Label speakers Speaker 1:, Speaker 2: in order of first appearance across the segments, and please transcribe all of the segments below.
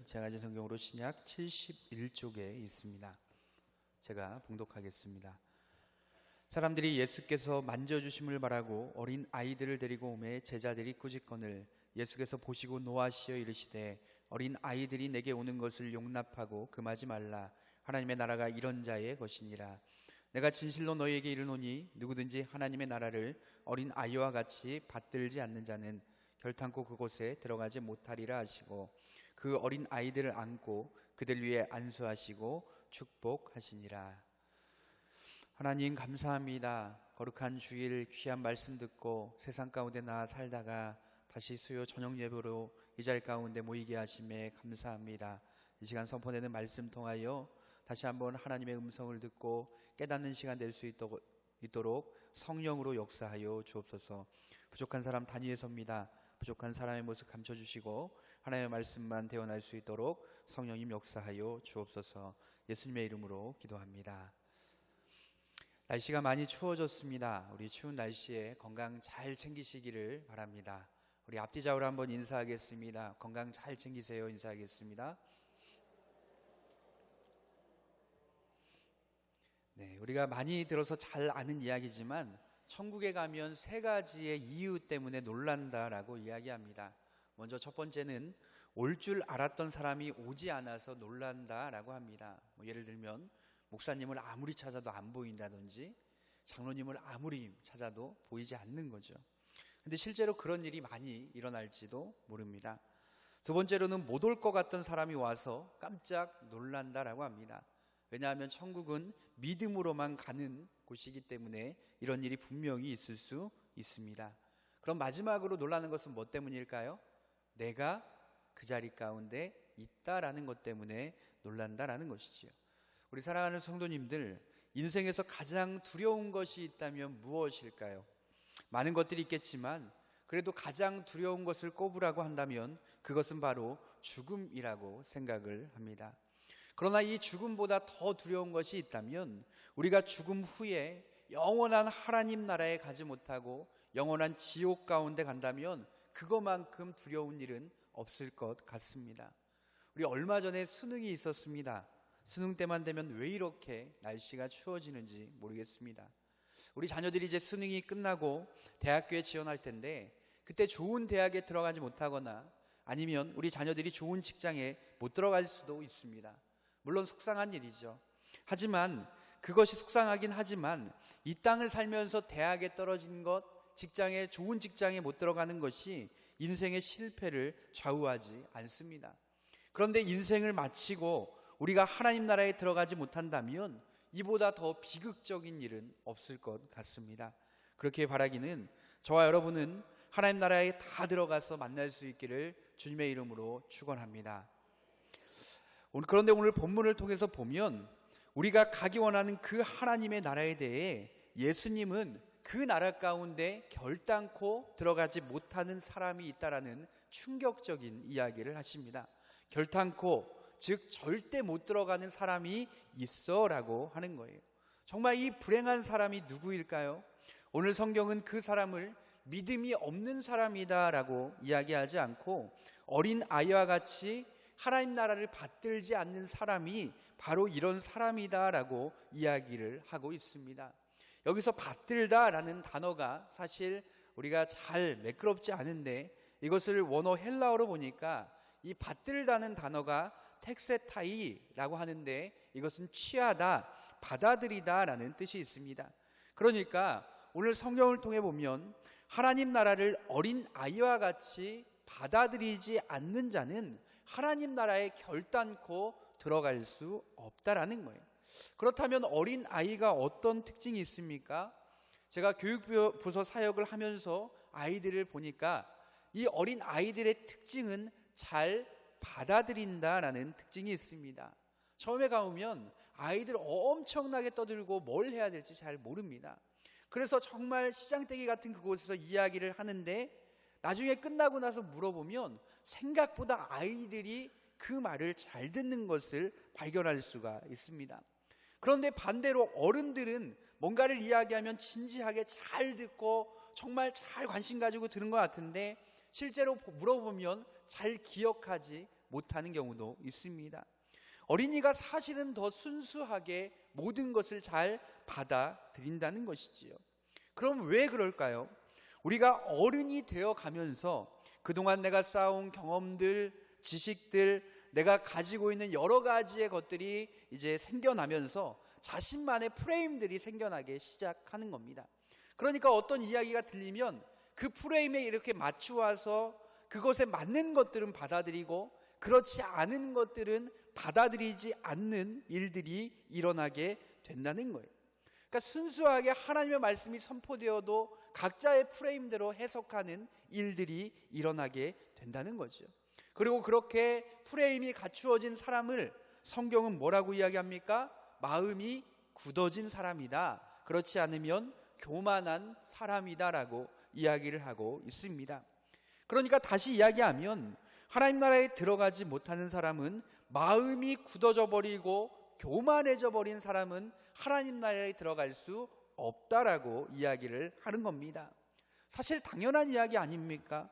Speaker 1: 제가 제 성경으로 신약 71쪽에 있습니다. 제가 봉독하겠습니다. 사람들이 예수께서 만져주심을 바라고 어린 아이들을 데리고 오매 제자들이 꾸짖거늘 예수께서 보시고 노하시어 이르시되 어린 아이들이 내게 오는 것을 용납하고 금하지 말라. 하나님의 나라가 이런 자의 것이니라. 내가 진실로 너희에게 이르노니 누구든지 하나님의 나라를 어린 아이와 같이 받들지 않는 자는 결탄코 그곳에 들어가지 못하리라 하시고 그 어린 아이들을 안고 그들 위에 안수하시고 축복하시니라. 하나님 감사합니다. 거룩한 주일 귀한 말씀 듣고 세상 가운데 나아 살다가 다시 수요 저녁 예배로 이 자리 가운데 모이게 하심에 감사합니다. 이 시간 선포되는 말씀 통하여 다시 한번 하나님의 음성을 듣고 깨닫는 시간 될 수 있도록 성령으로 역사하여 주옵소서. 부족한 사람 단위에 섭니다. 부족한 사람의 모습 감춰주시고 하나님의 말씀만 대언할 수 있도록 성령님 역사하여 주옵소서. 예수님의 이름으로 기도합니다. 날씨가 많이 추워졌습니다. 우리 추운 날씨에 건강 잘 챙기시기를 바랍니다. 우리 앞뒤 좌우로 한번 인사하겠습니다. 건강 잘 챙기세요. 인사하겠습니다. 네, 우리가 많이 들어서 잘 아는 이야기지만 천국에 가면 세 가지의 이유 때문에 놀란다라고 이야기합니다. 먼저 첫 번째는 올 줄 알았던 사람이 오지 않아서 놀란다라고 합니다. 예를 들면 목사님을 아무리 찾아도 안 보인다든지 장로님을 아무리 찾아도 보이지 않는 거죠. 근데 실제로 그런 일이 많이 일어날지도 모릅니다. 두 번째로는 못 올 것 같던 사람이 와서 깜짝 놀란다라고 합니다. 왜냐하면 천국은 믿음으로만 가는 곳이기 때문에 이런 일이 분명히 있을 수 있습니다. 그럼 마지막으로 놀라는 것은 뭐 때문일까요? 내가 그 자리 가운데 있다라는 것 때문에 놀란다라는 것이지요. 우리 사랑하는 성도님들, 인생에서 가장 두려운 것이 있다면 무엇일까요? 많은 것들이 있겠지만 그래도 가장 두려운 것을 꼽으라고 한다면 그것은 바로 죽음이라고 생각을 합니다. 그러나 이 죽음보다 더 두려운 것이 있다면 우리가 죽음 후에 영원한 하나님 나라에 가지 못하고 영원한 지옥 가운데 간다면 그것만큼 두려운 일은 없을 것 같습니다. 우리 얼마 전에 수능이 있었습니다. 수능 때만 되면 왜 이렇게 날씨가 추워지는지 모르겠습니다. 우리 자녀들이 이제 수능이 끝나고 대학교에 지원할 텐데 그때 좋은 대학에 들어가지 못하거나 아니면 우리 자녀들이 좋은 직장에 못 들어갈 수도 있습니다. 물론 속상한 일이죠. 하지만 그것이 속상하긴 하지만 이 땅을 살면서 대학에 떨어진 것, 좋은 직장에 못 들어가는 것이 인생의 실패를 좌우하지 않습니다. 그런데 인생을 마치고 우리가 하나님 나라에 들어가지 못한다면 이보다 더 비극적인 일은 없을 것 같습니다. 그렇게 바라기는 저와 여러분은 하나님 나라에 다 들어가서 만날 수 있기를 주님의 이름으로 축원합니다. 그런데 오늘 본문을 통해서 보면 우리가 가기 원하는 그 하나님의 나라에 대해 예수님은 그 나라 가운데 결단코 들어가지 못하는 사람이 있다라는 충격적인 이야기를 하십니다. 결단코, 즉 절대 못 들어가는 사람이 있어라고 하는 거예요. 정말 이 불행한 사람이 누구일까요? 오늘 성경은 그 사람을 믿음이 없는 사람이다라고 이야기하지 않고 어린 아이와 같이 하나님 나라를 받들지 않는 사람이 바로 이런 사람이다라고 이야기를 하고 있습니다. 여기서 받들다라는 단어가 사실 우리가 잘 매끄럽지 않은데 이것을 원어 헬라어로 보니까 이 받들다는 단어가 텍세타이라고 하는데 이것은 취하다, 받아들이다라는 뜻이 있습니다. 그러니까 오늘 성경을 통해 보면 하나님 나라를 어린 아이와 같이 받아들이지 않는 자는 하나님 나라에 결단코 들어갈 수 없다라는 거예요. 그렇다면 어린 아이가 어떤 특징이 있습니까? 제가 교육부서 사역을 하면서 아이들을 보니까 이 어린 아이들의 특징은 잘 받아들인다라는 특징이 있습니다. 처음에 가보면 아이들 엄청나게 떠들고 뭘 해야 될지 잘 모릅니다. 그래서 정말 시장떼기 같은 그곳에서 이야기를 하는데 나중에 끝나고 나서 물어보면 생각보다 아이들이 그 말을 잘 듣는 것을 발견할 수가 있습니다. 그런데 반대로 어른들은 뭔가를 이야기하면 진지하게 잘 듣고 정말 잘 관심 가지고 들은 것 같은데 실제로 물어보면 잘 기억하지 못하는 경우도 있습니다. 어린이가 사실은 더 순수하게 모든 것을 잘 받아들인다는 것이지요. 그럼 왜 그럴까요? 우리가 어른이 되어 가면서 그동안 내가 쌓아온 경험들, 지식들, 내가 가지고 있는 여러 가지의 것들이 이제 생겨나면서 자신만의 프레임들이 생겨나기 시작하는 겁니다. 그러니까 어떤 이야기가 들리면 그 프레임에 이렇게 맞추어서 그것에 맞는 것들은 받아들이고 그렇지 않은 것들은 받아들이지 않는 일들이 일어나게 된다는 거예요. 그러니까 순수하게 하나님의 말씀이 선포되어도 각자의 프레임대로 해석하는 일들이 일어나게 된다는 거죠. 그리고 그렇게 프레임이 갖추어진 사람을 성경은 뭐라고 이야기합니까? 마음이 굳어진 사람이다. 그렇지 않으면 교만한 사람이다라고 이야기를 하고 있습니다. 그러니까 다시 이야기하면 하나님 나라에 들어가지 못하는 사람은, 마음이 굳어져 버리고 교만해져 버린 사람은 하나님 나라에 들어갈 수 없다라고 이야기를 하는 겁니다. 사실 당연한 이야기 아닙니까?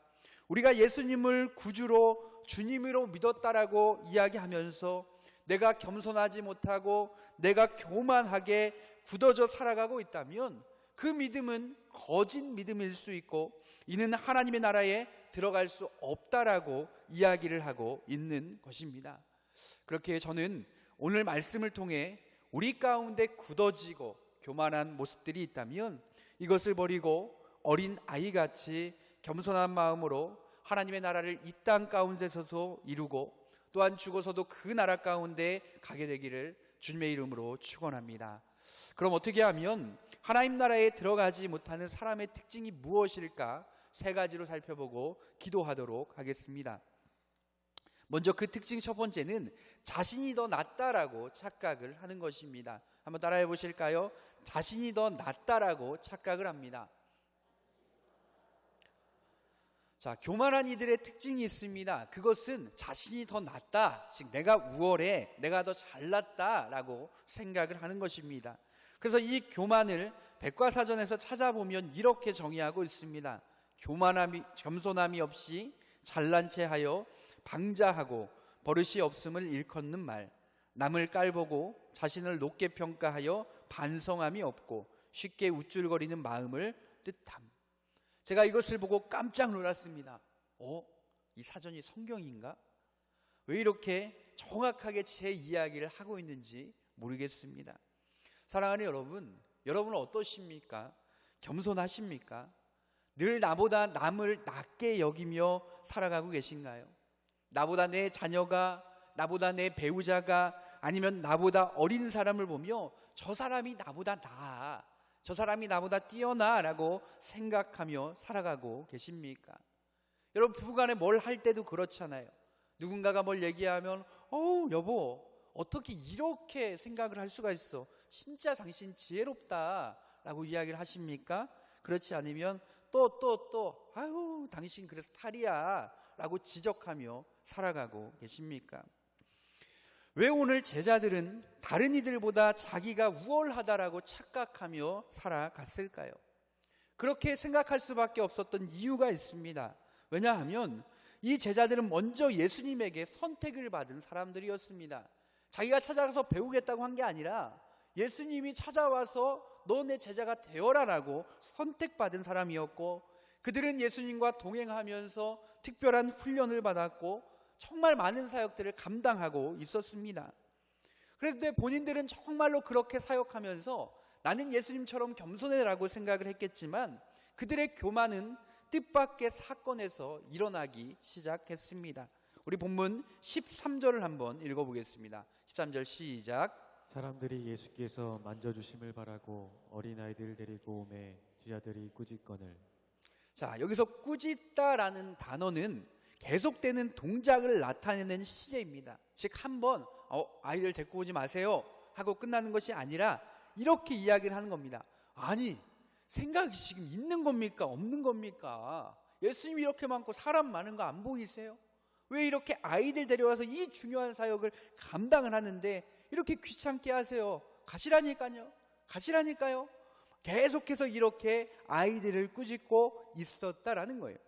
Speaker 1: 우리가 예수님을 구주로 주님으로 믿었다라고 이야기하면서 내가 겸손하지 못하고 내가 교만하게 굳어져 살아가고 있다면 그 믿음은 거짓 믿음일 수 있고 이는 하나님의 나라에 들어갈 수 없다라고 이야기를 하고 있는 것입니다. 그렇게 저는 오늘 말씀을 통해 우리 가운데 굳어지고 교만한 모습들이 있다면 이것을 버리고 어린 아이같이 겸손한 마음으로 하나님의 나라를 이 땅 가운데서도 이루고 또한 죽어서도 그 나라 가운데 가게 되기를 주님의 이름으로 축원합니다. 그럼 어떻게 하면 하나님 나라에 들어가지 못하는 사람의 특징이 무엇일까? 세 가지로 살펴보고 기도하도록 하겠습니다. 먼저 그 특징 첫 번째는 자신이 더 낫다라고 착각을 하는 것입니다. 한번 따라해 보실까요? 자신이 더 낫다라고 착각을 합니다. 자, 교만한 이들의 특징이 있습니다. 그것은 자신이 더 낫다, 즉 내가 우월해, 내가 더 잘났다라고 생각을 하는 것입니다. 그래서 이 교만을 백과사전에서 찾아보면 이렇게 정의하고 있습니다. 겸손함이 없이 잘난 체하여 방자하고 버릇이 없음을 일컫는 말, 남을 깔보고 자신을 높게 평가하여 반성함이 없고 쉽게 우쭐거리는 마음을 뜻함. 제가 이것을 보고 깜짝 놀랐습니다. 이 사전이 성경인가? 왜 이렇게 정확하게 제 이야기를 하고 있는지 모르겠습니다. 사랑하는 여러분, 여러분은 어떠십니까? 겸손하십니까? 늘 나보다 남을 낮게 여기며 살아가고 계신가요? 나보다 내 자녀가, 나보다 내 배우자가, 아니면 나보다 어린 사람을 보며 저 사람이 나보다 나아, 저 사람이 나보다 뛰어나라고 생각하며 살아가고 계십니까? 여러분, 부부간에 뭘 할 때도 그렇잖아요. 누군가가 뭘 얘기하면 여보 어떻게 이렇게 생각을 할 수가 있어, 진짜 당신 지혜롭다라고 이야기를 하십니까? 그렇지 않으면 또 아유 당신 그래서 탈이야 라고 지적하며 살아가고 계십니까? 왜 오늘 제자들은 다른 이들보다 자기가 우월하다라고 착각하며 살아갔을까요? 그렇게 생각할 수밖에 없었던 이유가 있습니다. 왜냐하면 이 제자들은 먼저 예수님에게 선택을 받은 사람들이었습니다. 자기가 찾아가서 배우겠다고 한 게 아니라 예수님이 찾아와서 너 내 제자가 되어라라고 선택받은 사람이었고, 그들은 예수님과 동행하면서 특별한 훈련을 받았고 정말 많은 사역들을 감당하고 있었습니다. 그런데 본인들은 정말로 그렇게 사역하면서 나는 예수님처럼 겸손해라고 생각을 했겠지만 그들의 교만은 뜻밖의 사건에서 일어나기 시작했습니다. 우리 본문 13절을 한번 읽어보겠습니다. 13절 시작.
Speaker 2: 사람들이 예수께서 만져주심을 바라고 어린아이들 데리고 오매 제자들이 꾸짖거늘.
Speaker 1: 자, 여기서 꾸짖다라는 단어는 계속되는 동작을 나타내는 시제입니다. 즉 한번 아이들 데리고 오지 마세요 하고 끝나는 것이 아니라 이렇게 이야기를 하는 겁니다. 아니, 생각이 지금 있는 겁니까? 없는 겁니까? 예수님이 이렇게 많고 사람 많은 거 안 보이세요? 왜 이렇게 아이들 데려와서 이 중요한 사역을 감당을 하는데 이렇게 귀찮게 하세요? 가시라니까요. 계속해서 이렇게 아이들을 꾸짖고 있었다라는 거예요.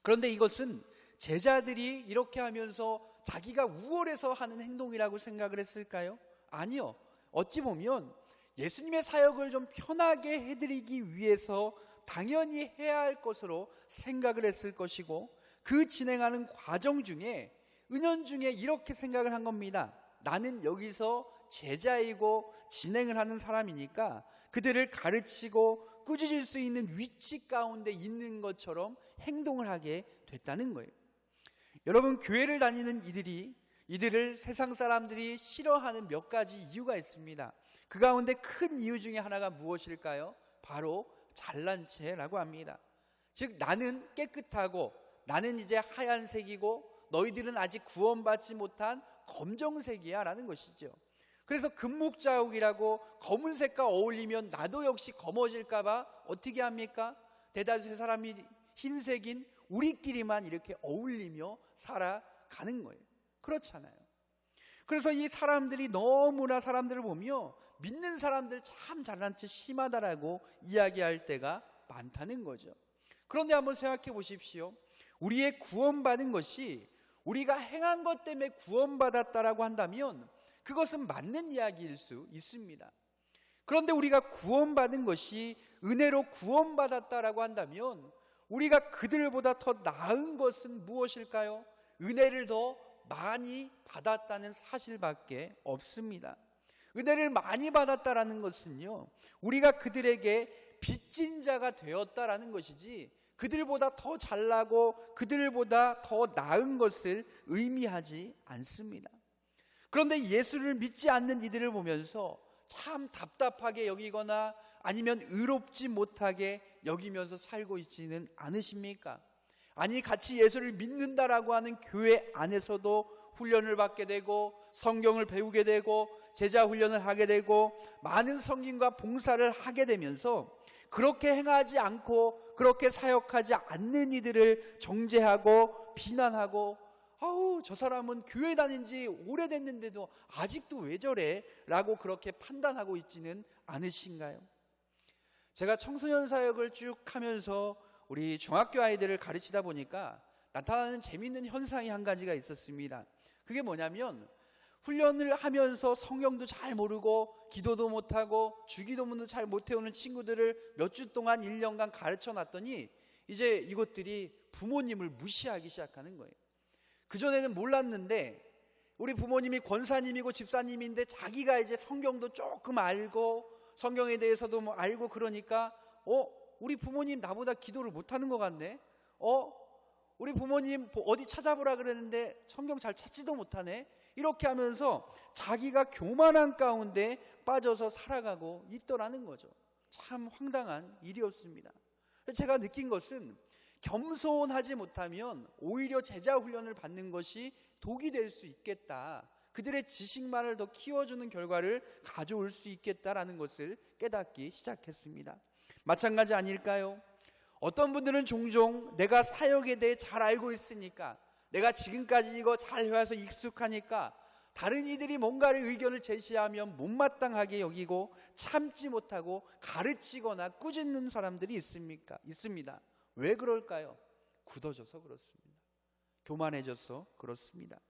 Speaker 1: 그런데 이것은 제자들이 이렇게 하면서 자기가 우월해서 하는 행동이라고 생각을 했을까요? 아니요. 어찌 보면 예수님의 사역을 좀 편하게 해드리기 위해서 당연히 해야 할 것으로 생각을 했을 것이고, 그 진행하는 과정 중에 은연중에 이렇게 생각을 한 겁니다. 나는 여기서 제자이고 진행을 하는 사람이니까 그들을 가르치고 꾸짖을 수 있는 위치 가운데 있는 것처럼 행동을 하게 됐다는 거예요. 여러분, 교회를 다니는 이들을 세상 사람들이 싫어하는 몇 가지 이유가 있습니다. 그 가운데 큰 이유 중에 하나가 무엇일까요? 바로 잘난 체라고 합니다. 즉, 나는 깨끗하고 나는 이제 하얀색이고 너희들은 아직 구원받지 못한 검정색이야 라는 것이죠. 그래서 금목자욱이라고 검은색과 어울리면 나도 역시 검어질까 봐 어떻게 합니까? 대다수의 사람이 흰색인 우리끼리만 이렇게 어울리며 살아가는 거예요. 그렇잖아요. 그래서 이 사람들이 너무나 사람들을 보며 믿는 사람들 참 잘난 체 심하다라고 이야기할 때가 많다는 거죠. 그런데 한번 생각해 보십시오. 우리의 구원받은 것이 우리가 행한 것 때문에 구원받았다라고 한다면 그것은 맞는 이야기일 수 있습니다. 그런데 우리가 구원받은 것이 은혜로 구원받았다라고 한다면 우리가 그들보다 더 나은 것은 무엇일까요? 은혜를 더 많이 받았다는 사실밖에 없습니다. 은혜를 많이 받았다라는 것은요, 우리가 그들에게 빚진 자가 되었다라는 것이지 그들보다 더 잘나고 그들보다 더 나은 것을 의미하지 않습니다. 그런데 예수를 믿지 않는 이들을 보면서 참 답답하게 여기거나 아니면 의롭지 못하게 여기면서 살고 있지는 않으십니까? 아니, 같이 예수를 믿는다라고 하는 교회 안에서도 훈련을 받게 되고 성경을 배우게 되고 제자 훈련을 하게 되고 많은 섬김과 봉사를 하게 되면서 그렇게 행하지 않고 그렇게 사역하지 않는 이들을 정죄하고 비난하고, 아우, 저 사람은 교회 다닌 지 오래됐는데도 아직도 왜 저래? 라고 그렇게 판단하고 있지는 않으신가요? 제가 청소년 사역을 쭉 하면서 우리 중학교 아이들을 가르치다 보니까 나타나는 재미있는 현상이 한 가지가 있었습니다. 그게 뭐냐면 훈련을 하면서 성경도 잘 모르고 기도도 못하고 주기도문도 잘 못해오는 친구들을 몇 주 동안 1년간 가르쳐 놨더니 이제 이것들이 부모님을 무시하기 시작하는 거예요. 그전에는 몰랐는데 우리 부모님이 권사님이고 집사님인데 자기가 이제 성경도 조금 알고 성경에 대해서도 뭐 알고 그러니까 우리 부모님 나보다 기도를 못하는 것 같네. 우리 부모님 어디 찾아보라 그랬는데 성경 잘 찾지도 못하네. 이렇게 하면서 자기가 교만한 가운데 빠져서 살아가고 있더라는 거죠. 참 황당한 일이었습니다. 제가 느낀 것은 겸손하지 못하면 오히려 제자 훈련을 받는 것이 독이 될 수 있겠다. 그들의 지식만을 더 키워주는 결과를 가져올 수 있겠다라는 것을 깨닫기 시작했습니다. 마찬가지 아닐까요? 어떤 분들은 종종 내가 사역에 대해 잘 알고 있으니까, 내가 지금까지 이거 잘 해와서 익숙하니까 다른 이들이 뭔가를 의견을 제시하면 못마땅하게 여기고 참지 못하고 가르치거나 꾸짖는 사람들이 있습니다. 왜 그럴까요? 굳어져서 그렇습니다. 교만해져서 그렇습니다.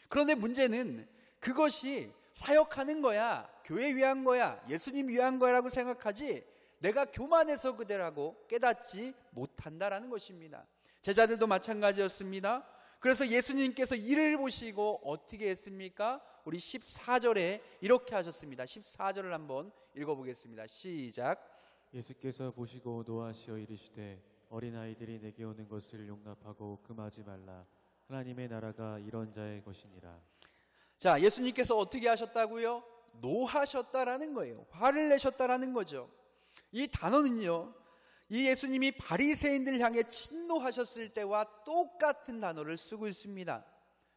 Speaker 1: 그런데 문제는 그것이 사역하는 거야, 교회 위한 거야, 예수님 위한 거라고 생각하지 내가 교만해서 그대라고 깨닫지 못한다라는 것입니다. 제자들도 마찬가지였습니다. 그래서 예수님께서 이를 보시고 어떻게 했습니까? 우리 14절에 이렇게 하셨습니다. 14절을 한번 읽어보겠습니다. 시작.
Speaker 2: 예수께서 보시고 노하시어 이르시되 어린아이들이 내게 오는 것을 용납하고 금하지 말라. 하나님의 나라가 이런 자의 것이니라.
Speaker 1: 자, 예수님께서 어떻게 하셨다고요? 노하셨다라는 거예요. 화를 내셨다라는 거죠. 이 단어는요, 이 예수님이 바리새인들 향해 진노하셨을 때와 똑같은 단어를 쓰고 있습니다.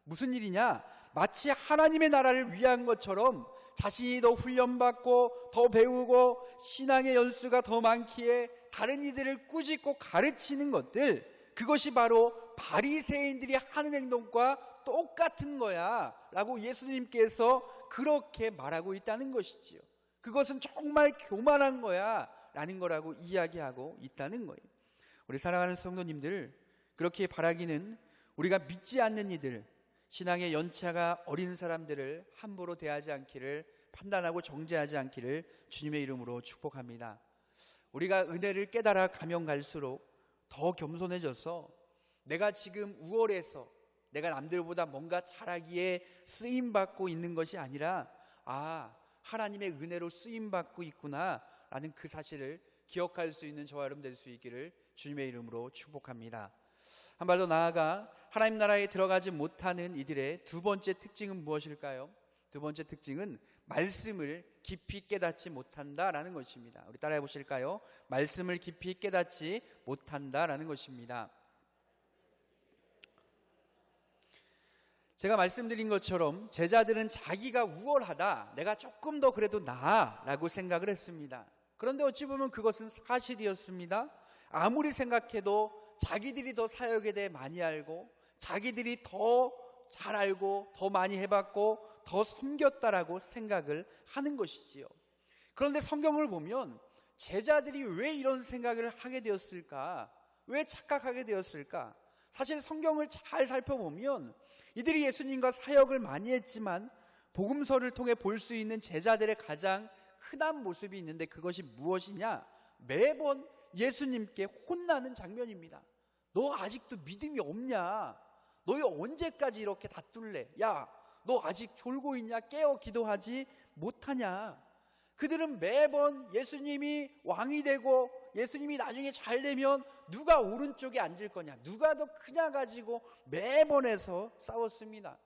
Speaker 1: 무슨 일이냐? 마치 하나님의 나라를 위한 것처럼 자신이 더 훈련받고 더 배우고 신앙의 연수가 더 많기에 다른 이들을 꾸짖고 가르치는 것들, 그것이 바로 바리새인들이 하는 행동과 똑같은 거야 라고 예수님께서 그렇게 말하고 있다는 것이지요. 그것은 정말 교만한 거야 라는 거라고 이야기하고 있다는 거예요. 우리 사랑하는 성도님들, 그렇게 바라기는 우리가 믿지 않는 이들, 신앙의 연차가 어린 사람들을 함부로 대하지 않기를, 판단하고 정죄하지 않기를 주님의 이름으로 축복합니다. 우리가 은혜를 깨달아 가면 갈수록 더 겸손해져서 내가 지금 우월해서 내가 남들보다 뭔가 잘하기에 쓰임받고 있는 것이 아니라 하나님의 은혜로 쓰임받고 있구나 라는 그 사실을 기억할 수 있는 저와 여러분 될 수 있기를 주님의 이름으로 축복합니다. 한 발 더 나아가 하나님 나라에 들어가지 못하는 이들의 두 번째 특징은 무엇일까요? 두 번째 특징은 말씀을 깊이 깨닫지 못한다라는 것입니다. 우리 따라해 보실까요? 말씀을 깊이 깨닫지 못한다라는 것입니다. 제가 말씀드린 것처럼 제자들은 자기가 우월하다, 내가 조금 더 그래도 나아라고 생각을 했습니다. 그런데 어찌 보면 그것은 사실이었습니다. 아무리 생각해도 자기들이 더 사역에 대해 많이 알고, 자기들이 더 잘 알고, 더 많이 해봤고, 더 섬겼다라고 생각을 하는 것이지요. 그런데 성경을 보면 제자들이 왜 이런 생각을 하게 되었을까? 왜 착각하게 되었을까? 사실 성경을 잘 살펴보면 이들이 예수님과 사역을 많이 했지만 복음서를 통해 볼 수 있는 제자들의 가장 흔한 모습이 있는데, 그것이 무엇이냐? 매번 예수님께 혼나는 장면입니다. 너 아직도 믿음이 없냐? 너희 언제까지 이렇게 다툴래? 야, 너 아직 졸고 있냐? 깨어 기도하지 못하냐? 그들은 매번 예수님이 왕이 되고 예수님이 나중에 잘 되면 누가 오른쪽에 앉을 거냐, 누가 더 크냐 가지고 매번 해서 싸웠습니다.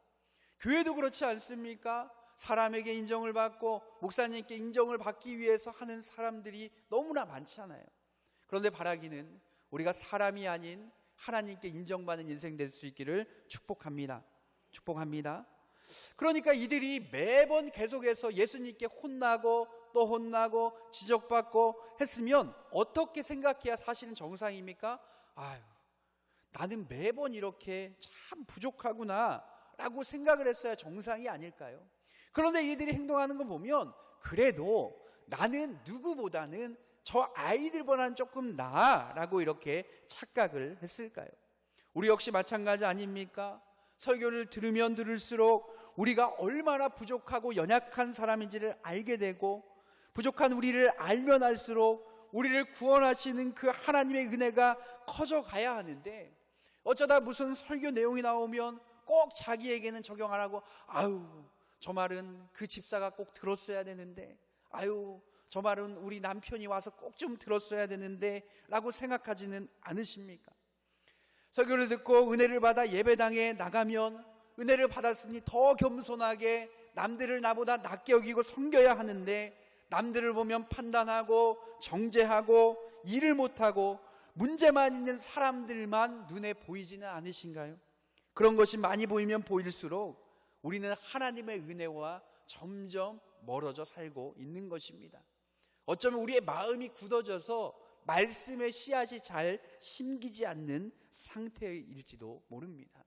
Speaker 1: 교회도 그렇지 않습니까? 사람에게 인정을 받고 목사님께 인정을 받기 위해서 하는 사람들이 너무나 많잖아요. 그런데 바라기는 우리가 사람이 아닌 하나님께 인정받는 인생 될 수 있기를 축복합니다. 그러니까 이들이 매번 계속해서 예수님께 혼나고 또 혼나고 지적받고 했으면 어떻게 생각해야 사실은 정상입니까? 나는 매번 이렇게 참 부족하구나 라고 생각을 했어야 정상이 아닐까요? 그런데 이들이 행동하는 거 보면 그래도 나는 누구보다는 저 아이들보다는 조금 나아 라고 이렇게 착각을 했을까요? 우리 역시 마찬가지 아닙니까? 설교를 들으면 들을수록 우리가 얼마나 부족하고 연약한 사람인지를 알게 되고, 부족한 우리를 알면 알수록 우리를 구원하시는 그 하나님의 은혜가 커져가야 하는데, 어쩌다 무슨 설교 내용이 나오면 꼭 자기에게는 적용 안 하고, 저 말은 그 집사가 꼭 들었어야 되는데, 저 말은 우리 남편이 와서 꼭 좀 들었어야 되는데 라고 생각하지는 않으십니까? 설교를 듣고 은혜를 받아 예배당에 나가면 은혜를 받았으니 더 겸손하게 남들을 나보다 낮게 여기고 섬겨야 하는데, 남들을 보면 판단하고 정죄하고 일을 못하고 문제만 있는 사람들만 눈에 보이지는 않으신가요? 그런 것이 많이 보이면 보일수록 우리는 하나님의 은혜와 점점 멀어져 살고 있는 것입니다. 어쩌면 우리의 마음이 굳어져서 말씀의 씨앗이 잘 심기지 않는 상태일지도 모릅니다.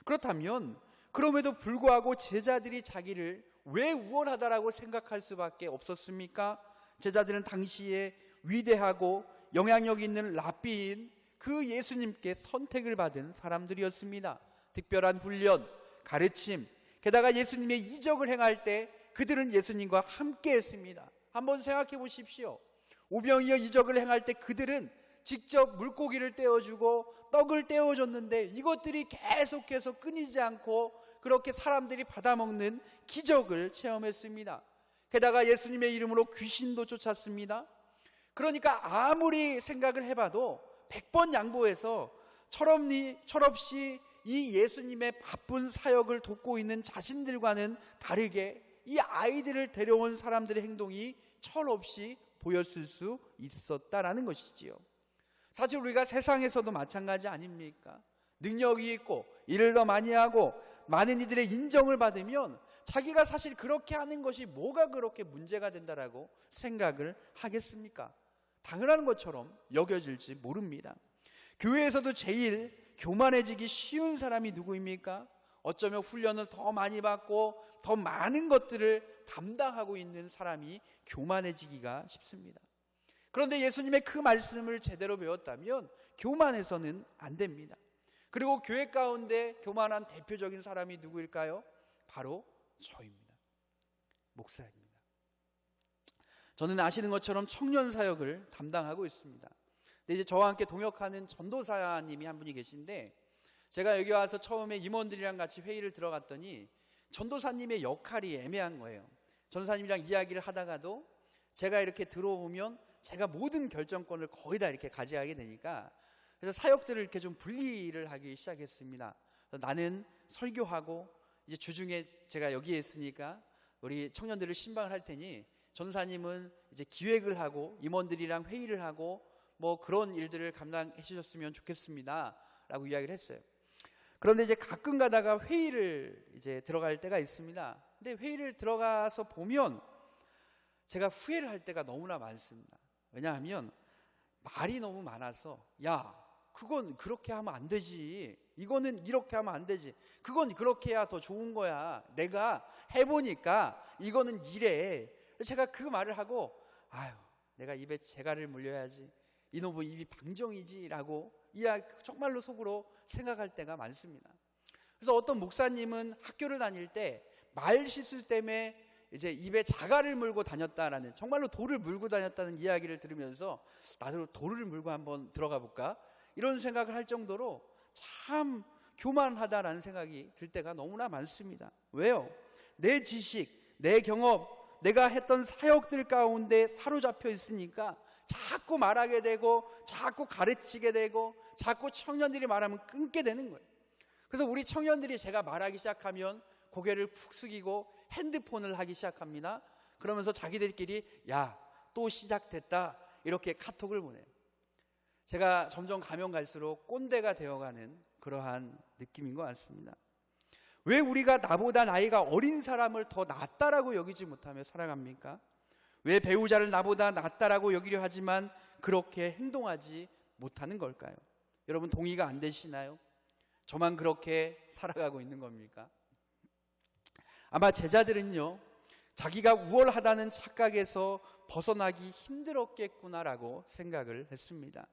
Speaker 1: 그렇다면 그럼에도 불구하고 제자들이 자기를 왜 우월하다라고 생각할 수밖에 없었습니까? 제자들은 당시에 위대하고 영향력 있는 랍비인 그 예수님께 선택을 받은 사람들이었습니다. 특별한 훈련, 가르침, 게다가 예수님의 이적을 행할 때 그들은 예수님과 함께 했습니다. 한번 생각해 보십시오. 오병이어 이적을 행할 때 그들은 직접 물고기를 떼어주고 떡을 떼어줬는데, 이것들이 계속해서 끊이지 않고 그렇게 사람들이 받아먹는 기적을 체험했습니다. 게다가 예수님의 이름으로 귀신도 쫓았습니다. 그러니까 아무리 생각을 해봐도 100번 양보해서 철없이 이 예수님의 바쁜 사역을 돕고 있는 자신들과는 다르게 이 아이들을 데려온 사람들의 행동이 철없이 보였을 수 있었다라는 것이지요. 사실 우리가 세상에서도 마찬가지 아닙니까? 능력이 있고 일을 더 많이 하고 많은 이들의 인정을 받으면 자기가 사실 그렇게 하는 것이 뭐가 그렇게 문제가 된다라고 생각을 하겠습니까? 당연한 것처럼 여겨질지 모릅니다. 교회에서도 제일 교만해지기 쉬운 사람이 누구입니까? 어쩌면 훈련을 더 많이 받고 더 많은 것들을 담당하고 있는 사람이 교만해지기가 쉽습니다. 그런데 예수님의 그 말씀을 제대로 배웠다면 교만해서는 안 됩니다. 그리고 교회 가운데 교만한 대표적인 사람이 누구일까요? 바로 저입니다. 목사입니다. 저는 아시는 것처럼 청년 사역을 담당하고 있습니다. 근데 이제 저와 함께 동역하는 전도사님이 한 분이 계신데, 제가 여기 와서 처음에 임원들이랑 같이 회의를 들어갔더니 전도사님의 역할이 애매한 거예요. 전도사님이랑 이야기를 하다가도 제가 이렇게 들어오면 제가 모든 결정권을 거의 다 이렇게 가져가게 되니까, 그래서 사역들을 이렇게 좀 분리를 하기 시작했습니다. 나는 설교하고, 이제 주중에 제가 여기에 있으니까 우리 청년들을 신방을 할 테니 전사님은 이제 기획을 하고 임원들이랑 회의를 하고 뭐 그런 일들을 감당해 주셨으면 좋겠습니다 라고 이야기를 했어요. 그런데 이제 가끔 가다가 회의를 이제 들어갈 때가 있습니다. 근데 회의를 들어가서 보면 제가 후회를 할 때가 너무나 많습니다. 왜냐하면 말이 너무 많아서, 야, 그건 그렇게 하면 안 되지, 이거는 이렇게 하면 안 되지, 그건 그렇게 해야 더 좋은 거야, 내가 해보니까 이거는 이래. 제가 그 말을 하고, 아유, 내가 입에 재갈을 물려야지, 이놈의 입이 방정이지 라고 정말로 속으로 생각할 때가 많습니다. 그래서 어떤 목사님은 학교를 다닐 때 말 실수 때문에 이제 입에 자갈을 물고 다녔다라는, 정말로 돌을 물고 다녔다는 이야기를 들으면서 나도 돌을 물고 한번 들어가 볼까, 이런 생각을 할 정도로 참 교만하다라는 생각이 들 때가 너무나 많습니다. 왜요? 내 지식, 내 경험, 내가 했던 사역들 가운데 사로잡혀 있으니까 자꾸 말하게 되고, 자꾸 가르치게 되고, 자꾸 청년들이 말하면 끊게 되는 거예요. 그래서 우리 청년들이 제가 말하기 시작하면 고개를 푹 숙이고 핸드폰을 하기 시작합니다. 그러면서 자기들끼리 야, 또 시작됐다, 이렇게 카톡을 보내요. 제가 점점 가면 갈수록 꼰대가 되어가는 그러한 느낌인 것 같습니다. 왜 우리가 나보다 나이가 어린 사람을 더 낫다라고 여기지 못하며 살아갑니까? 왜 배우자를 나보다 낫다라고 여기려 하지만 그렇게 행동하지 못하는 걸까요? 여러분, 동의가 안 되시나요? 저만 그렇게 살아가고 있는 겁니까? 아마 제자들은요, 자기가 우월하다는 착각에서 벗어나기 힘들었겠구나라고 생각을 했습니다.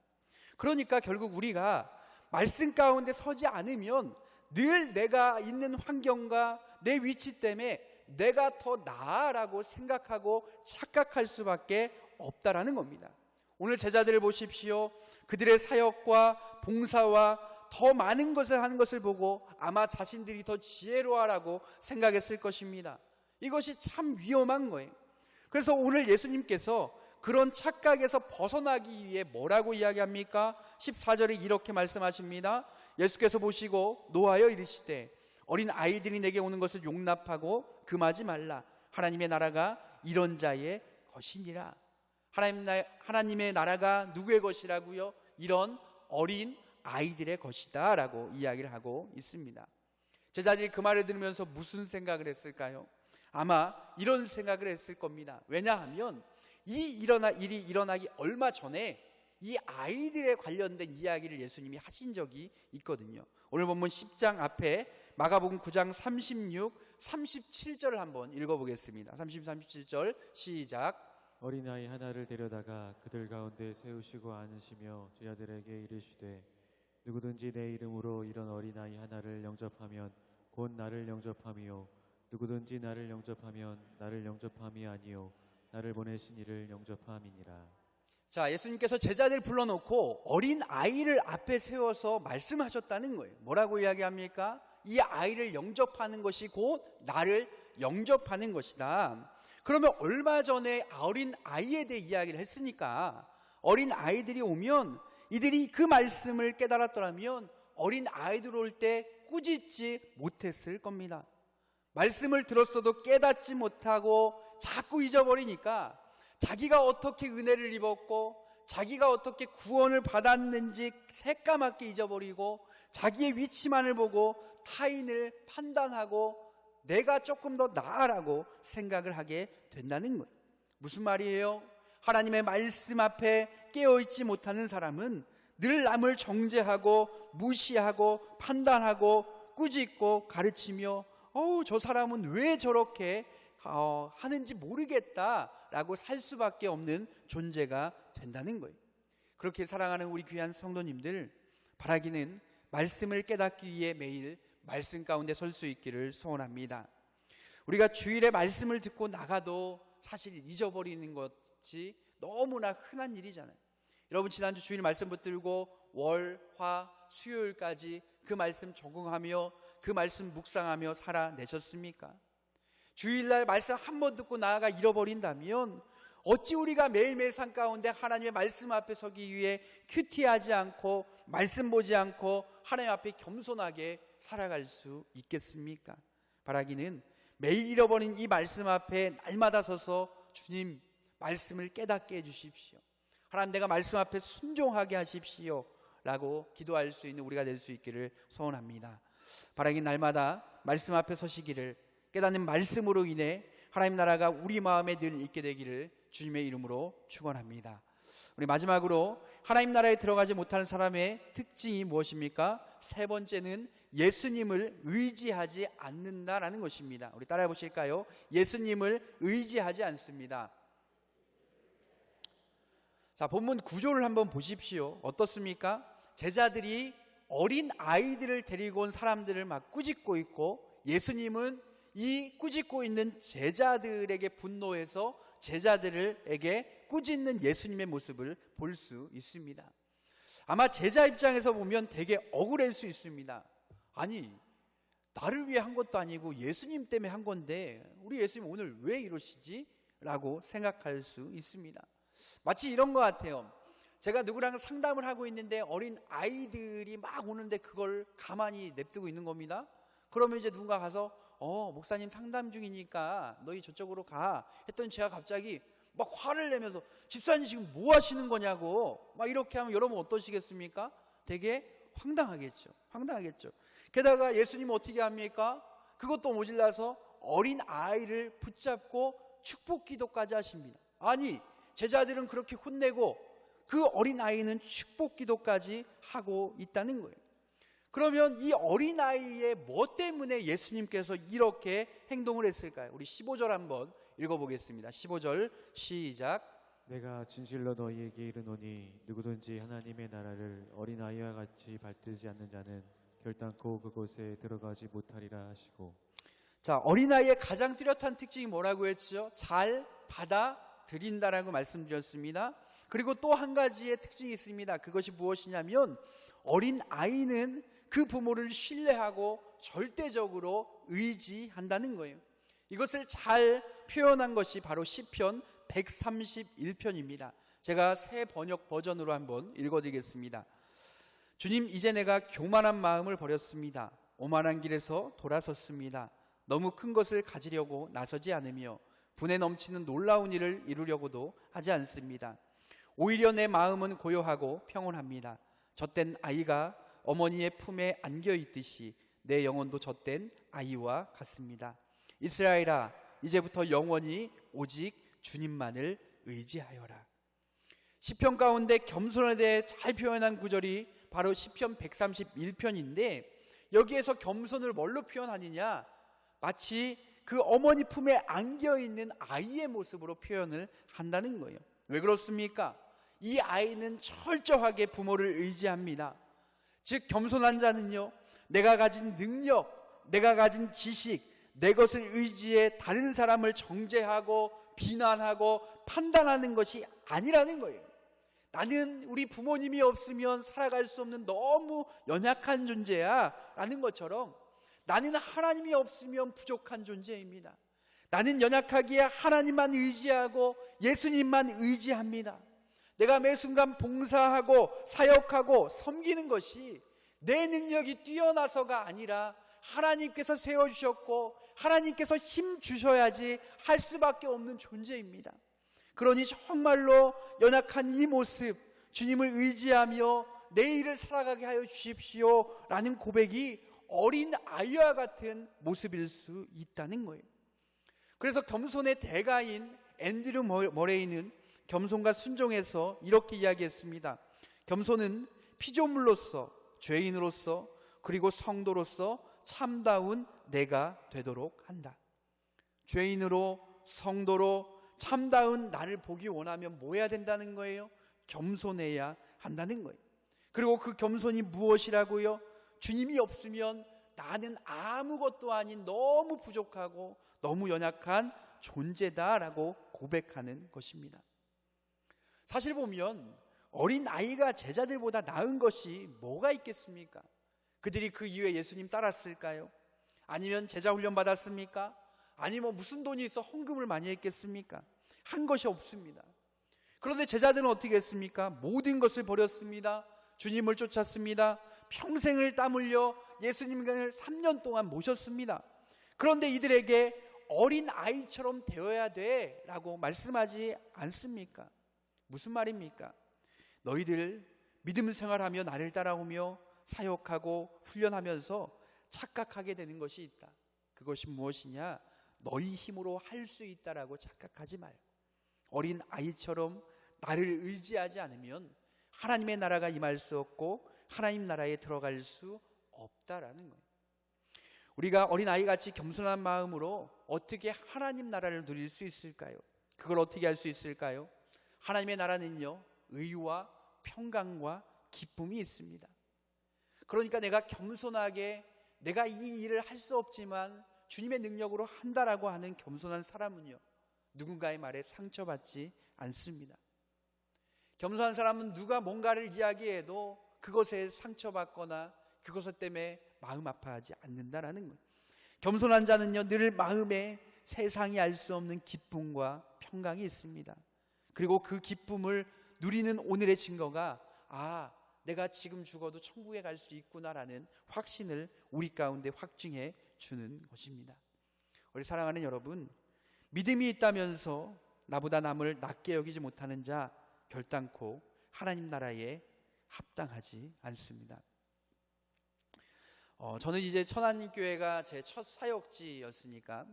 Speaker 1: 그러니까 결국 우리가 말씀 가운데 서지 않으면 늘 내가 있는 환경과 내 위치 때문에 내가 더 나아라고 생각하고 착각할 수밖에 없다라는 겁니다. 오늘 제자들을 보십시오. 그들의 사역과 봉사와 더 많은 것을 하는 것을 보고 아마 자신들이 더 지혜로워라고 생각했을 것입니다. 이것이 참 위험한 거예요. 그래서 오늘 예수님께서 그런 착각에서 벗어나기 위해 뭐라고 이야기합니까? 14절에 이렇게 말씀하십니다. 예수께서 보시고 노하여 이르시되 어린 아이들이 내게 오는 것을 용납하고 금하지 말라. 하나님의 나라가 이런 자의 것이니라. 하나님의 나라가 누구의 것이라고요? 이런 어린 아이들의 것이다 라고 이야기를 하고 있습니다. 제자들이 그 말을 들으면서 무슨 생각을 했을까요? 아마 이런 생각을 했을 겁니다. 왜냐하면 이 일이 일어나기 얼마 전에 이 아이들에 관련된 이야기를 예수님이 하신 적이 있거든요. 오늘 본문 10장 앞에 마가복음 9장 36, 37절을 한번 읽어보겠습니다. 37절 시작.
Speaker 2: 어린아이 하나를 데려다가 그들 가운데 세우시고 앉으시며 제자들에게 이르시되 누구든지 내 이름으로 이런 어린아이 하나를 영접하면 곧 나를 영접함이요 누구든지 나를 영접하면 나를 영접함이 아니요 나를 보내신 이를 영접함이니라.
Speaker 1: 자, 예수님께서 제자들 불러놓고 어린 아이를 앞에 세워서 말씀하셨다는 거예요. 뭐라고 이야기합니까? 이 아이를 영접하는 것이 곧 나를 영접하는 것이다. 그러면 얼마 전에 어린 아이에 대해 이야기를 했으니까 어린 아이들이 오면 이들이 그 말씀을 깨달았더라면 어린 아이들 올 때 꾸짖지 못했을 겁니다. 말씀을 들었어도 깨닫지 못하고 자꾸 잊어버리니까 자기가 어떻게 은혜를 입었고 자기가 어떻게 구원을 받았는지 새까맣게 잊어버리고 자기의 위치만을 보고 타인을 판단하고 내가 조금 더 나아라고 생각을 하게 된다는 거예요. 무슨 말이에요? 하나님의 말씀 앞에 깨어있지 못하는 사람은 늘 남을 정죄하고 무시하고 판단하고 꾸짖고 가르치며 저 사람은 왜 저렇게 하는지 모르겠다라고 살 수밖에 없는 존재가 된다는 거예요. 그렇게 사랑하는 우리 귀한 성도님들, 바라기는 말씀을 깨닫기 위해 매일 말씀 가운데 설 수 있기를 소원합니다. 우리가 주일에 말씀을 듣고 나가도 사실 잊어버리는 것이 너무나 흔한 일이잖아요. 여러분, 지난주 주일 말씀 붙들고 월, 화, 수요일까지 그 말씀 적응하며 그 말씀 묵상하며 살아내셨습니까? 주일날 말씀 한 번 듣고 나아가 잃어버린다면 어찌 우리가 매일매일 삶 가운데 하나님의 말씀 앞에 서기 위해 큐티하지 않고 말씀 보지 않고 하나님 앞에 겸손하게 살아갈 수 있겠습니까? 바라기는 매일 잃어버린 이 말씀 앞에 날마다 서서 주님 말씀을 깨닫게 해주십시오. 하나님, 내가 말씀 앞에 순종하게 하십시오 라고 기도할 수 있는 우리가 될 수 있기를 소원합니다. 바라기 날마다 말씀 앞에 서시기를, 깨닫는 말씀으로 인해 하나님 나라가 우리 마음에 늘 있게 되기를 주님의 이름으로 축원합니다. 우리 마지막으로 하나님 나라에 들어가지 못하는 사람의 특징이 무엇입니까? 세 번째는 예수님을 의지하지 않는다라는 것입니다. 우리 따라해 보실까요? 예수님을 의지하지 않습니다. 자, 본문 구조를 한번 보십시오. 어떻습니까? 제자들이 어린 아이들을 데리고 온 사람들을 막 꾸짖고 있고, 예수님은 이 꾸짖고 있는 제자들에게 분노해서 제자들에게 꾸짖는 예수님의 모습을 볼 수 있습니다. 아마 제자 입장에서 보면 되게 억울할 수 있습니다. 아니, 나를 위해 한 것도 아니고 예수님 때문에 한 건데 우리 예수님 오늘 왜 이러시지? 라고 생각할 수 있습니다. 마치 이런 것 같아요. 제가 누구랑 상담을 하고 있는데 어린 아이들이 막 오는데 그걸 가만히 냅두고 있는 겁니다. 그러면 이제 누군가 가서 목사님 상담 중이니까 너희 저쪽으로 가 했더니 제가 갑자기 막 화를 내면서 집사님 지금 뭐 하시는 거냐고 막 이렇게 하면 여러분 어떠시겠습니까? 되게 황당하겠죠. 게다가 예수님은 어떻게 합니까? 그것도 모질라서 어린 아이를 붙잡고 축복 기도까지 하십니다. 아니, 제자들은 그렇게 혼내고 그 어린 아이는 축복 기도까지 하고 있다는 거예요. 그러면 이 어린 아이의 뭐 때문에 예수님께서 이렇게 행동을 했을까요? 우리 15절 한번 읽어보겠습니다. 15절 시작.
Speaker 2: 내가 진실로 너희에게 이르노니 누구든지 하나님의 나라를 어린아이와 같이 받들지 않는 자는 결단코 그곳에 들어가지 못하리라 하시고.
Speaker 1: 자, 어린아이의 가장 뚜렷한 특징이 뭐라고 했죠? 잘 받아들인다라고 말씀드렸습니다. 그리고 또 한 가지의 특징이 있습니다. 그것이 무엇이냐면 어린아이는 그 부모를 신뢰하고 절대적으로 의지한다는 거예요. 이것을 잘 표현한 것이 바로 시편 131편입니다. 제가 새 번역 버전으로 한번 읽어드리겠습니다. 주님, 이제 내가 교만한 마음을 버렸습니다. 오만한 길에서 돌아섰습니다. 너무 큰 것을 가지려고 나서지 않으며 분에 넘치는 놀라운 일을 이루려고도 하지 않습니다. 오히려 내 마음은 고요하고 평온합니다. 젖된 아이가 어머니의 품에 안겨 있듯이 내 영혼도 젖된 아이와 같습니다. 이스라엘아, 이제부터 영원히 오직 주님만을 의지하여라. 시편 가운데 겸손에 대해 잘 표현한 구절이 바로 시편 131편인데 여기에서 겸손을 뭘로 표현하느냐? 마치 그 어머니 품에 안겨 있는 아이의 모습으로 표현을 한다는 거예요. 왜 그렇습니까? 이 아이는 철저하게 부모를 의지합니다. 즉 겸손한 자는요, 내가 가진 능력, 내가 가진 지식, 내 것을 의지해 다른 사람을 정죄하고 비난하고 판단하는 것이 아니라는 거예요. 나는 우리 부모님이 없으면 살아갈 수 없는 너무 연약한 존재야 라는 것처럼 나는 하나님이 없으면 부족한 존재입니다. 나는 연약하기에 하나님만 의지하고 예수님만 의지합니다. 내가 매 순간 봉사하고 사역하고 섬기는 것이 내 능력이 뛰어나서가 아니라 하나님께서 세워주셨고 하나님께서 힘 주셔야지 할 수밖에 없는 존재입니다. 그러니 정말로 연약한 이 모습, 주님을 의지하며 내일을 살아가게 하여 주십시오 라는 고백이 어린 아이와 같은 모습일 수 있다는 거예요. 그래서 겸손의 대가인 앤드류 머레이는 겸손과 순종에서 이렇게 이야기했습니다. 겸손은 피조물로서, 죄인으로서, 그리고 성도로서 참다운 내가 되도록 한다. 죄인으로, 성도로 참다운 나를 보기 원하면 뭐 해야 된다는 거예요? 겸손해야 한다는 거예요. 그리고 그 겸손이 무엇이라고요? 주님이 없으면 나는 아무것도 아닌 너무 부족하고 너무 연약한 존재다라고 고백하는 것입니다. 사실 보면 어린 아이가 제자들보다 나은 것이 뭐가 있겠습니까? 그들이 그 이후에 예수님 따랐을까요? 아니면 제자 훈련 받았습니까? 아니면 무슨 돈이 있어 헌금을 많이 했겠습니까? 한 것이 없습니다. 그런데 제자들은 어떻게 했습니까? 모든 것을 버렸습니다. 주님을 쫓았습니다. 평생을 땀 흘려 예수님을 3년 동안 모셨습니다. 그런데 이들에게 어린 아이처럼 되어야 돼 라고 말씀하지 않습니까? 무슨 말입니까? 너희들 믿음 생활하며 나를 따라오며 사역하고 훈련하면서 착각하게 되는 것이 있다. 그것이 무엇이냐? 너희 힘으로 할 수 있다라고 착각하지 말고 어린 아이처럼 나를 의지하지 않으면 하나님의 나라가 임할 수 없고 하나님 나라에 들어갈 수 없다라는 거예요. 우리가 어린아이같이 겸손한 마음으로 어떻게 하나님 나라를 누릴 수 있을까요? 그걸 어떻게 할 수 있을까요? 하나님의 나라는요, 의와 평강과 기쁨이 있습니다. 그러니까 내가 겸손하게 내가 이 일을 할 수 없지만 주님의 능력으로 한다라고 하는 겸손한 사람은요, 누군가의 말에 상처받지 않습니다. 겸손한 사람은 누가 뭔가를 이야기해도 그것에 상처받거나 그것 때문에 마음 아파하지 않는다라는 거예요. 겸손한 자는요, 늘 마음에 세상이 알 수 없는 기쁨과 평강이 있습니다. 그리고 그 기쁨을 누리는 오늘의 증거가 내가 지금 죽어도 천국에 갈 수 있구나라는 확신을 우리 가운데 확증해 주는 것입니다. 우리 사랑하는 여러분, 믿음이 있다면서 나보다 남을 낮게 여기지 못하는 자 결단코 하나님 나라에 합당하지 않습니다. 저는 이제 천안교회가 제 첫 사역지였으니까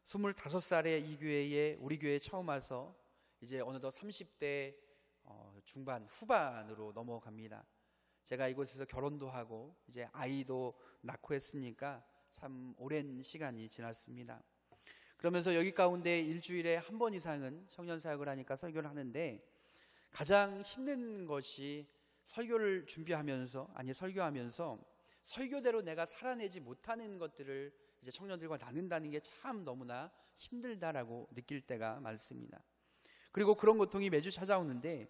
Speaker 1: 25살에 이 교회에 우리 교회에 처음 와서 이제 어느덧 30대 중반 후반으로 넘어갑니다. 제가 이곳에서 결혼도 하고 이제 아이도 낳고 했으니까 참 오랜 시간이 지났습니다. 그러면서 여기 가운데 일주일에 한 번 이상은 청년 사역을 하니까 설교를 하는데 가장 힘든 것이 설교를 준비하면서 설교하면서 설교대로 내가 살아내지 못하는 것들을 이제 청년들과 나눈다는 게 참 너무나 힘들다라고 느낄 때가 많습니다. 그리고 그런 고통이 매주 찾아오는데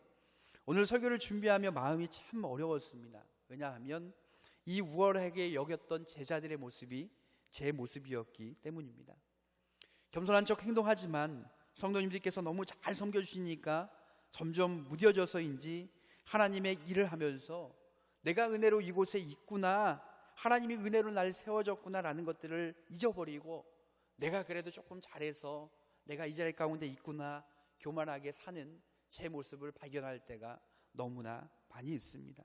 Speaker 1: 오늘 설교를 준비하며 마음이 참 어려웠습니다. 왜냐하면 이 우월하게 여겼던 제자들의 모습이 제 모습이었기 때문입니다. 겸손한 척 행동하지만 성도님들께서 너무 잘 섬겨주시니까 점점 무뎌져서인지 하나님의 일을 하면서 내가 은혜로 이곳에 있구나, 하나님이 은혜로 날 세워줬구나라는 것들을 잊어버리고 내가 그래도 조금 잘해서 내가 이 자리 가운데 있구나 교만하게 사는 제 모습을 발견할 때가 너무나 많이 있습니다.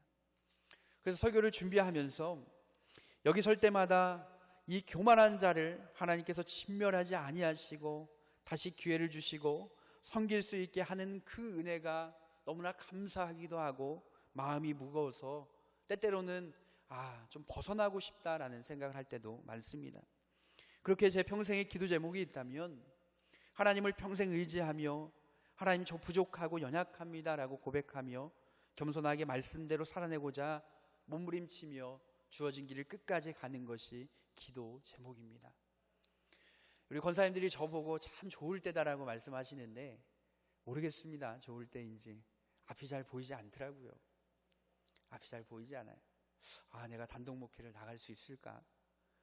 Speaker 1: 그래서 설교를 준비하면서 여기 설 때마다 이 교만한 자를 하나님께서 진멸하지 아니하시고 다시 기회를 주시고 섬길 수 있게 하는 그 은혜가 너무나 감사하기도 하고 마음이 무거워서 때때로는 좀 벗어나고 싶다라는 생각을 할 때도 많습니다. 그렇게 제 평생의 기도 제목이 있다면 하나님을 평생 의지하며 하나님 저 부족하고 연약합니다라고 고백하며 겸손하게 말씀대로 살아내고자 몸부림치며 주어진 길을 끝까지 가는 것이 기도 제목입니다. 우리 권사님들이 저보고 참 좋을 때다라고 말씀하시는데 모르겠습니다. 좋을 때인지. 앞이 잘 보이지 않더라고요. 앞이 잘 보이지 않아요. 내가 단독 목회를 나갈 수 있을까?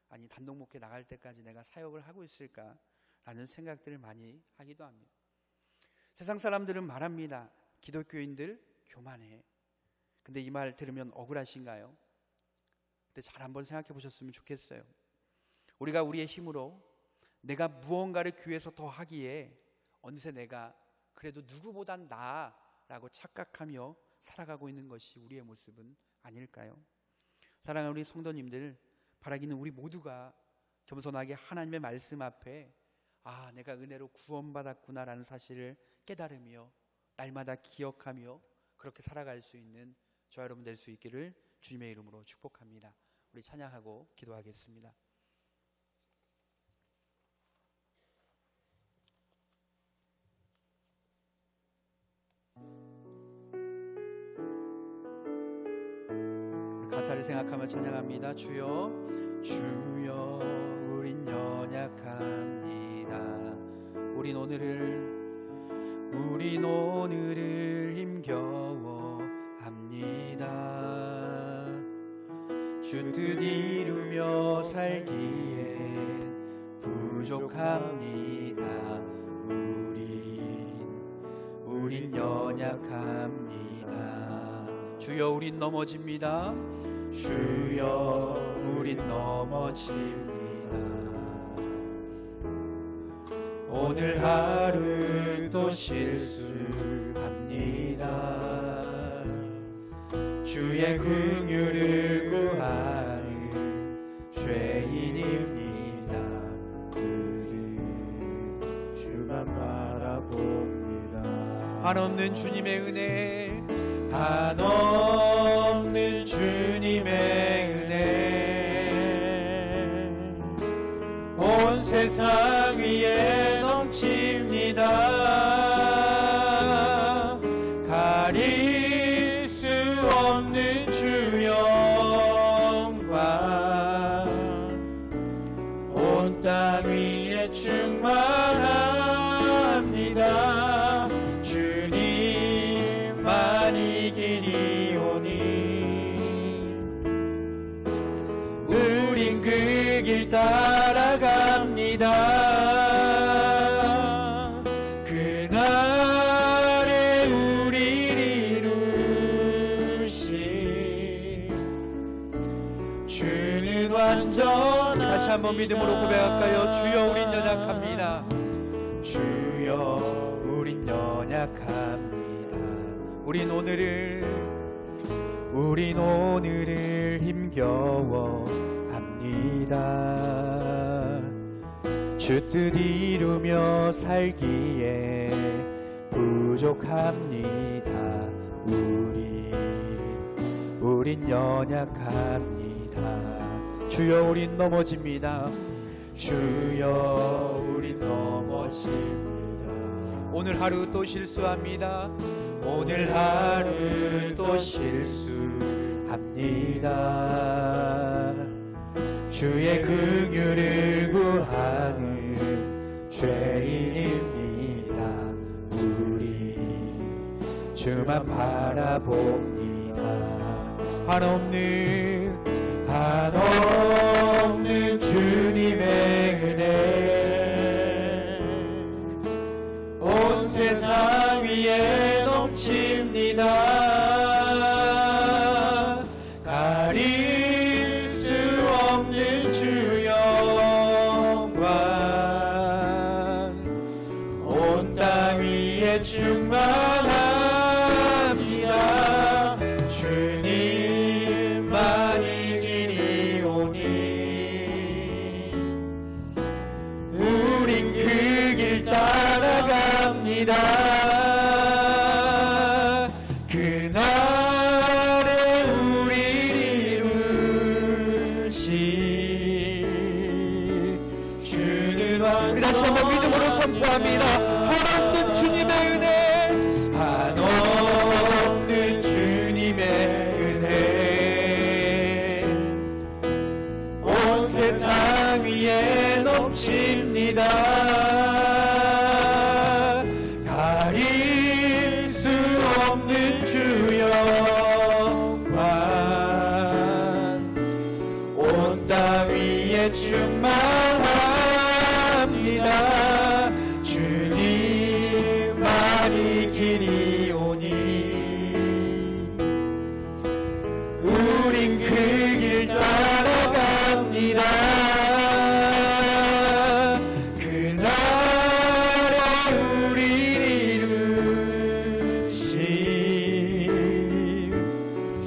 Speaker 1: 아니 단독 목회 나갈 때까지 내가 사역을 하고 있을까? 라는 생각들을 많이 하기도 합니다. 세상 사람들은 말합니다. 기독교인들 교만해. 근데 이 말 들으면 억울하신가요? 근데 잘 한번 생각해 보셨으면 좋겠어요. 우리가 우리의 힘으로 내가 무언가를 교회에서 더 하기에 어느새 내가 그래도 누구보단 나아라고 착각하며 살아가고 있는 것이 우리의 모습은 아닐까요? 사랑하는 우리 성도님들, 바라기는 우리 모두가 겸손하게 하나님의 말씀 앞에 내가 은혜로 구원받았구나라는 사실을 깨달으며 날마다 기억하며 그렇게 살아갈 수 있는 저와 여러분 될 수 있기를 주님의 이름으로 축복합니다. 우리 찬양하고 기도하겠습니다. 가사를 생각하며 찬양합니다. 주여 주여 우린 연약합니다. 우린 오늘을 힘겨워 합니다. 주 뜻 이루며 살기엔 부족합니다. 우린 연약합니다. 주여 우린 넘어집니다. 주여 우린 넘어집니다. 오늘 하루 또 실수합니다. 주의 긍휼을 구하는 죄인입니다.
Speaker 3: 주만 바라봅니다.
Speaker 1: 한없는 주님의 은혜,
Speaker 3: 한없는 주님의 은혜 온 세상 위에 넘칩니다. 가릴 수 없는 주 영광 온 땅 위에 충만합니다. 주님만 이기리오니 우린 그 길 따라갑니다. 그날에 우리를 이루신 주는 완전한
Speaker 1: 다시 한번 믿음으로 고백할까요? 주여 우린 연약합니다.
Speaker 3: 주여 우린 연약합니다.
Speaker 1: 우린 오늘을 힘겨워 합니다. 주 뜻 이루며 살기에 부족합니다. 우린 연약합니다. 주여 우린 넘어집니다.
Speaker 3: 주여 우린 넘어집니다.
Speaker 1: 오늘 하루 또 실수합니다.
Speaker 3: 오늘 하루 또 실수합니다. 주의 긍휼을 구하는 죄인입니다. 우리 주만 바라봅니다. 한없는 주님의 은혜 온 세상 위에 넘칩니다. 가릴 수 없는 주 영광 온 땅 위에 충만합니다. 주님만 이기리오니 우린 그 길 따라갑니다. 그날에 우리를 이루신 주는
Speaker 1: 우리 다시 한번 믿음으로 선포합니다. 한없는 주님의 은혜,
Speaker 3: 한없는 주님의 은혜 온 세상 위에 넘칩니다. 가릴 수 없는 주 영광 온 땅 위에 충만합니다. 주님만이 길이오니 우린 그 길 따라갑니다. 그날에 우리를 이루신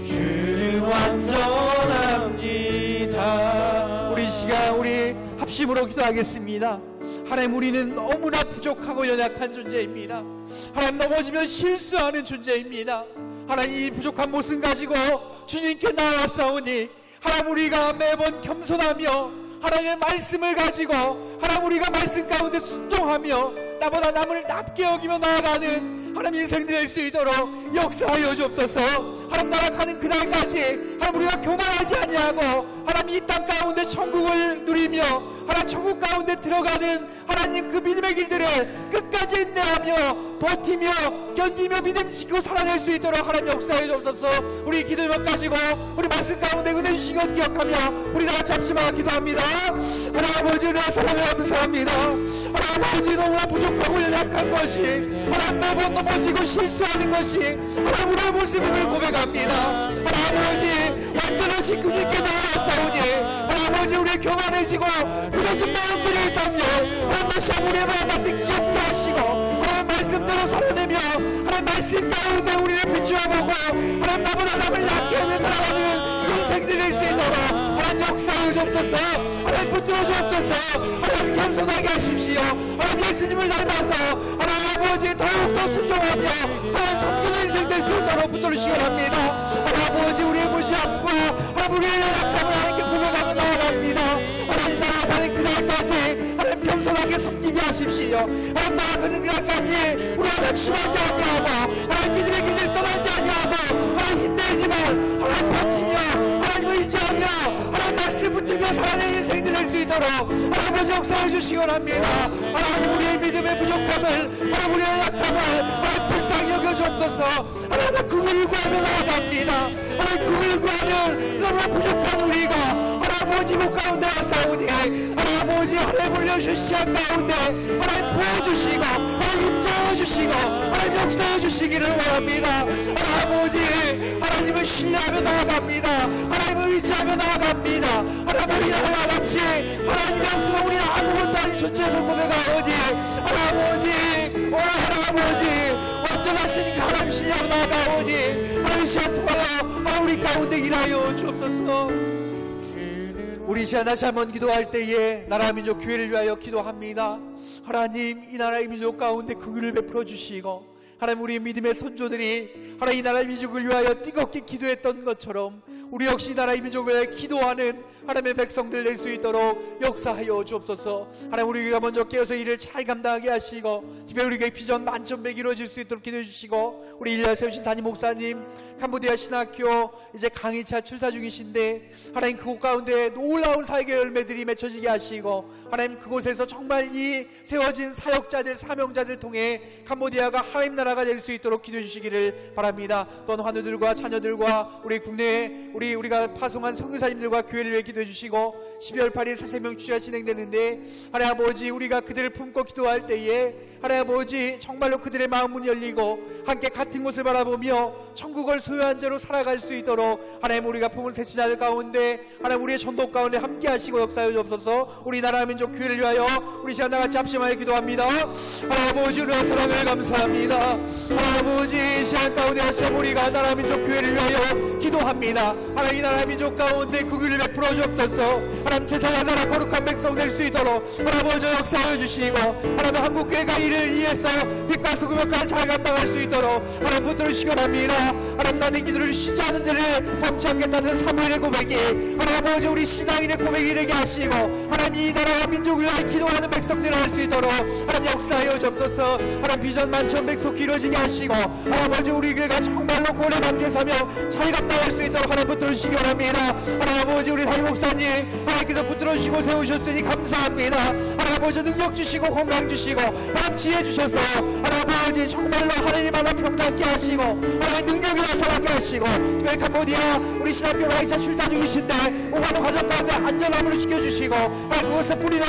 Speaker 3: 주는 완전합니다.
Speaker 1: 우리 시간 우리 합심으로 기도하겠습니다. 하나님, 우리는 너무나 부족하고 연약한 존재입니다. 하나님, 넘어지면 실수하는 존재입니다. 하나님, 이 부족한 모습 가지고 주님께 나아왔사오니 하나님, 우리가 매번 겸손하며 하나님의 말씀을 가지고 하나님, 우리가 말씀 가운데 순종하며 나보다 남을 낮게 여기며 나아가는 하나님 인생 될 수 있도록 역사하여 주옵소서. 하나님 나라 가는 그날까지 하나님 우리가 교만하지 아니하고 하나님 이 땅 가운데 천국을 누리며 하나님 천국 가운데 들어가는 하나님 그 믿음의 길들을 끝까지 인내하며 버티며 견디며 믿음 지키고 살아낼 수 있도록 하나님 역사해 주옵소서. 우리 기도 제목 가지고 우리 말씀 가운데 은혜 주신 것 기억하며 우리 다 같이 합심하여 기도합니다. 하나님 아버지 은혜 사랑을 감사합니다. 하나님 아버지 너무나 부족하고 연약한 것이 하나님 매번 넘어지고 실수하는 것이 하나님 우리의 모습을 고백합니다. 하나님 아버지 완전하신 그분께 나아가사오니 하나님 아버지 우리의 교만해지고 부러진 마음들이 있다면 하나님 다시 한번 우리의 마음 같은 귀엽게 하시고 하나님 말씀대로 살아내며 하나님 말씀 가운데 우리를 비추어보고 하나님 나보다 남을 낫게 하며 살아가는 인생들이 될 수 있도록 하나님 역사해 주옵소서. 하나님 붙들어 주옵소서. 하나님 겸손하게 하십시오. 하나님 예수님을 닮아서 하나님 아버지 더욱더 순종하며 하나님 성전의 인생 될 수 있도록 붙들으시기 바랍니다. 하나님 아버지 우리의 무시함과 하나님 우리의 연약함을 하나님께 고백하며 나아갑니다. 하나님 나아가는 그날까지 하나님 겸손하게 섬기게 하십시오. 하나님 나아가는 그날까지 우리가 낙심하지 아니하고 하나님 믿음의 길을 떠나지 아니하고 하나님 힘들지만 하나님 버티며 하나님 의지하며 하나님 말씀 붙들며 살아내는 인생들 될 수 있도록 하나님 아버지 역사해 주시기 원합니다. 하나님 우리의 믿음의 부족함을 하나님 우리의 약함을 하나님 불쌍히 여겨주옵소서. 하나님 그를 구하며 나아갑니다. 하나님 그를 구하는 너무나 부족한 우리가 하나님 아버지 목 가운데 왔사오니 하나님 아버지 하나님 올려주신 시간 가운데 하나님 보여주시고 하나님 임재해주시고 하나님 역사해주시기를 원합니다. 하나님 아버지 하나님을 신뢰하며 나아갑니다. 하나님을 의지하며 나아갑니다. 하나님 우리나라와 같이 하나님이 없으면 우리는 아무것도 아닌 존재를 고백하오니 하나님 아버지 하나님 아버지 완전하신 그 하나님 신뢰하며 나아가오니 하나님 시간 통하여 하나님 우리 가운데 일하여 주옵소서. 우리 시간 다시 한번 기도할 때에 나라 민족 교회를 위하여 기도합니다. 하나님 이 나라의 민족 가운데 긍휼을 베풀어 주시고 하나님 우리 믿음의 선조들이 하나님 이 나라의 민족을 위하여 뜨겁게 기도했던 것처럼 우리 역시 이 나라의 민족을 위하여 기도하는 하나님의 백성들 낼 수 있도록 역사하여 주옵소서. 하나님 우리가 먼저 깨어서 일을 잘 감당하게 하시고 특별히 우리가 비전 만천백 이루어질 수 있도록 기도해 주시고 우리 일야 세우신 담임 목사님 캄보디아 신학교 이제 강의차 출사 중이신데 하나님 그곳 가운데 놀라운 사역의 열매들이 맺혀지게 하시고 하나님 그곳에서 정말 이 세워진 사역자들 사명자들 통해 캄보디아가 하나님 나라가 될 수 있도록 기도해 주시기를 바랍니다. 또한 환우들과 자녀들과 우리 국내에 우리가 파송한 선교사님들과 교회를 위해 기도해 주시고 12월 8일 사세명 주야 진행되는데 하나님 아버지 우리가 그들을 품고 기도할 때에 하나님 아버지 정말로 그들의 마음문이 열리고 함께 같은 곳을 바라보며 천국을 소유한 자로 살아갈 수 있도록 하나님 우리가 품은 대치자들 가운데 하나님 우리의 전도 가운데 함께 하시고 역사해 주옵소서. 우리나라 민족 교회를 위하여 우리 시간 다같이 합심하여 기도합니다. 하나님 아버지 은혜와 사랑을 감사합니다. 하나님 아버지 시간 가운데 하시면 우리가 나라 민족 교회를 위하여 기도합니다. 하나님 이 나라 민족 가운데 긍휼을 베풀어 주옵소서. 하나님 제사장 나라 거룩한 백성 될 수 있도록 하나님 아버지 역사해 주시고 하나님 한국교회가 이를 위해서 빛과 소금 역할을 잘 감당할 수 있도록 하나님 붙들으시기 바랍니다. 하나님 나는 기도를 쉬지 않은 자를 범치 않겠다는 사무엘의 고백이 하나님 아버지 우리 신앙인의 고백이 되게 하시고 하나님 이 나라와 민족을 위해 기도하는 백성들을 할 수 있도록 하나님 역사하여 주옵소서. 하나님 비전 만천백 속히 이루어지게 하시고 하나님 아버지 우리 교회가 정말로 고래 함께 사며 잘 감당할 수 있도록 하나님 붙들어주시기 바랍니다. 하나님 아버지 우리 담임 목사님 하나님께서 붙들어주시고 세우셨으니 감사합니다. 하나님 아버지 능력 주시고 건강 주시고 하나님 지혜 주셔서 하나님 아버지 정말로 하나님 만한 평등하게 하시고 하나님 능력이 나타나게 하시고 특별히 캄보디아 우리 신학교 가이차 출단 중이신데 오가는 과정 가운데 안전함으로 지켜주시고 하나님 그곳에 뿌리는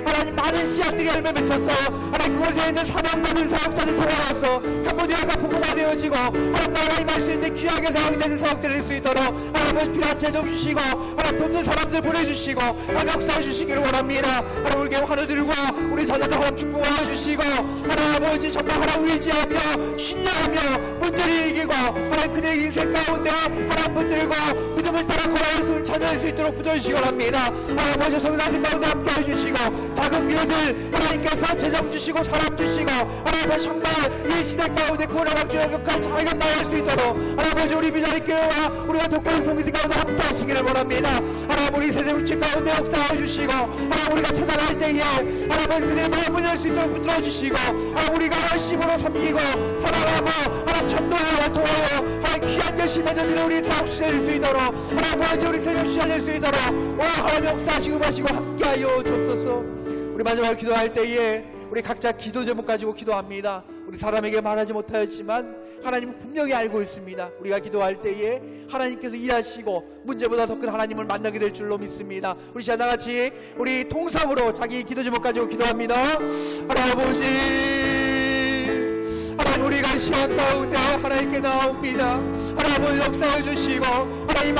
Speaker 1: 하나님 많은 씨앗들이 열매 맺혀서 하나님 그곳에 있는 사명자들 사역자들 통하여서 캄보디아가 복음화 되어지고 하나님 나라의 말씀인데 귀하게 사용되는 사역들을 할 수 있도록 하나님 필요한 재정 주시고 하나님 돕는 사람들 보내주시고 하나님 역사해 주시기를 원합니다. 하나님 우리 환우들과 우리 자녀들 하나님 축복하여 주시고 하나님 아버지 정말 하나님 의지하며 신뢰하며 문제를 이기고 하나님 그들의 인생 가운데 하나님 붙들고 믿음을 따라 걸어갈 수 찾아낼 수 있도록 붙들어주시기 원합니다. 하나님 아버지 성사님 가운데 함께해 주시고 작은 교회들 하나님께서 재정 주시고 사람 주시고 하나님 정말 이 시대 가운데 구원의 역할 잘 나갈 수 있도록 하나님 우리 비자리 교회와 우리가 독보의 송기들 가운데 함께 하시기를 원합니다. 하나님 우리 세대 우측 가운데 역사해 주시고 하나님 우리가 찾아갈 때에 하나님 그들의 마음을 열 수 있도록 붙들어 주시고 하나님 우리가 열심으로 섬기고 사랑하고 하나님 전도하여 도와요 하나님 귀한 열심히 맺어지는 우리 사역 주셔질 수 있도록 하나님 보여지 우리 새벽 주셔질 수 있도록 오 하나님 역사하시고 마시고 함께하여 주옵소서. 우리 마지막으로 기도할 때에 우리 각자 기도 제목 가지고 기도합니다. 우리 사람에게 말하지 못하였지만 하나님은 분명히 알고 있습니다. 우리가 기도할 때에 하나님께서 일하시고 문제보다 더 큰 하나님을 만나게 될 줄로 믿습니다. 우리 시간 다같이 우리 통성으로 자기 기도 제목 가지고 기도합니다. 할아버지 하나님 우리가 시간 가운데 하나님께 나옵니다. 하나님 역사해 주시고 하나님